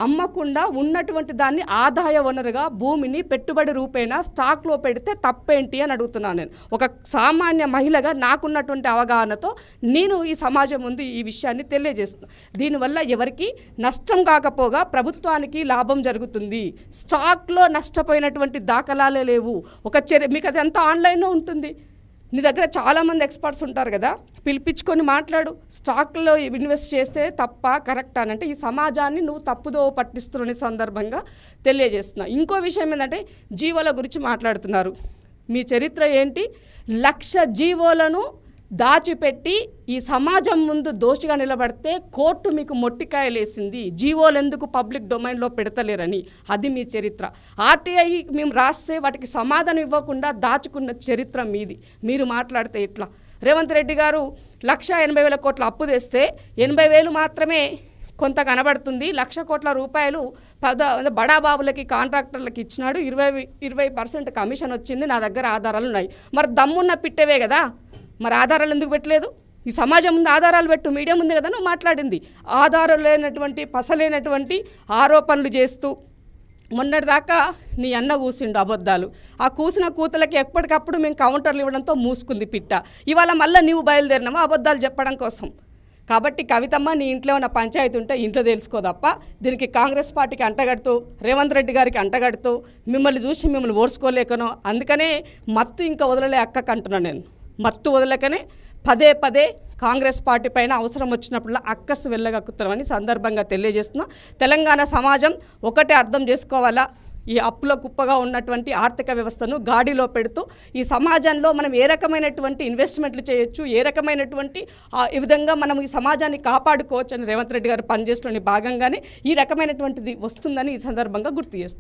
అమ్మకుండా ఉన్నటువంటి దాన్ని ఆదాయ వనరుగా భూమిని పెట్టుబడి రూపేణా స్టాక్లో పెడితే తప్పేంటి అని అడుగుతున్నాను. నేను ఒక సామాన్య మహిళగా నాకున్నటువంటి అవగాహనతో నేను ఈ సమాజం ముందు ఈ విషయాన్ని తెలియజేస్తున్నాను. దీనివల్ల ఎవరికి నష్టం కాకపోగా ప్రభుత్వానికి లాభం జరుగుతుంది. స్టాక్లో నష్టపోయినటువంటి దాఖలాలే లేవు. మీకు అది అంతా ఆన్లైన్లో ఉంటుంది. నీ దగ్గర చాలామంది ఎక్స్పర్ట్స్ ఉంటారు కదా, పిలిపించుకొని మాట్లాడు. స్టాక్లో ఇన్వెస్ట్ చేస్తే తప్ప కరెక్ట్ అని అంటే ఈ సమాజాన్ని నువ్వు తప్పుదో పట్టిస్తున్న సందర్భంగా తెలియజేస్తున్నా. ఇంకో విషయం ఏంటంటే జీవోల గురించి మాట్లాడుతున్నారు. మీ చరిత్ర ఏంటి? 1,00,000 జీవోలను దాచిపెట్టి ఈ సమాజం ముందు దోషిగా నిలబడితే కోర్టు మీకు మొట్టికాయలేసింది. జీవోలు ఎందుకు పబ్లిక్ డొమైన్లో పెడతలేరని. అది మీ చరిత్ర. ఆర్టీఐ మేము రాస్తే వాటికి సమాధానం ఇవ్వకుండా దాచుకున్న చరిత్ర మీది. మీరు మాట్లాడితే ఎట్లా? రేవంత్ రెడ్డి గారు 1,80,000 కోట్ల అప్పు తెస్తే 80,000 మాత్రమే కొంత కనబడుతుంది. 1,00,000 కోట్ల రూపాయలు బడాబాబులకి కాంట్రాక్టర్లకి ఇచ్చినాడు. 20% కమిషన్ వచ్చింది. నా దగ్గర ఆధారాలు ఉన్నాయి. మరి దమ్మున్న పిట్టవే కదా, మరి ఆధారాలు ఎందుకు పెట్టలేదు? ఈ సమాజం ముందు ఆధారాలు పెట్టు. మీడియా ముందే కదా నువ్వు మాట్లాడింది. ఆధారాలు లేనటువంటి పసలేనటువంటి ఆరోపణలు చేస్తూ మొన్నటిదాకా నీ అన్న కూసిండు అబద్ధాలు. ఆ కూసిన కూతలకి ఎప్పటికప్పుడు మేము కౌంటర్లు ఇవ్వడంతో మూసుకుంది పిట్ట. ఇవాళ మళ్ళీ నీవు బయలుదేరినామా అబద్ధాలు చెప్పడం కోసం. కాబట్టి కవితమ్మ, నీ ఇంట్లో ఉన్న పంచాయతీ ఉంటే ఇంట్లో తెలుసుకోదప్ప దీనికి కాంగ్రెస్ పార్టీకి అంటగడుతూ, రేవంత్ రెడ్డి గారికి అంటగడుతూ, మిమ్మల్ని చూసి మిమ్మల్ని ఓర్చుకోలేకనో, అందుకనే మత్తు ఇంకా వదలలే అక్కకు అంటున్నాను నేను. మత్తు వదలకనే పదే కాంగ్రెస్ పార్టీ పైన అవసరం వచ్చినప్పుడు అక్కసు వెళ్ళగక్కుతామని సందర్భంగా తెలియజేస్తున్నా. తెలంగాణ సమాజం ఒకటే అర్థం చేసుకోవాలా, ఈ అప్పుల కుప్పగా ఉన్నటువంటి ఆర్థిక వ్యవస్థను గాడిలో పెడుతూ ఈ సమాజంలో మనం ఏ రకమైనటువంటి ఇన్వెస్ట్మెంట్లు చేయొచ్చు, ఏ రకమైనటువంటి ఈ విధంగా మనం ఈ సమాజాన్ని కాపాడుకోవచ్చు అని రేవంత్ రెడ్డి గారు పనిచేస్తున్న భాగంగానే ఈ రకమైనటువంటిది వస్తుందని ఈ సందర్భంగా గుర్తు చేస్తున్నాం.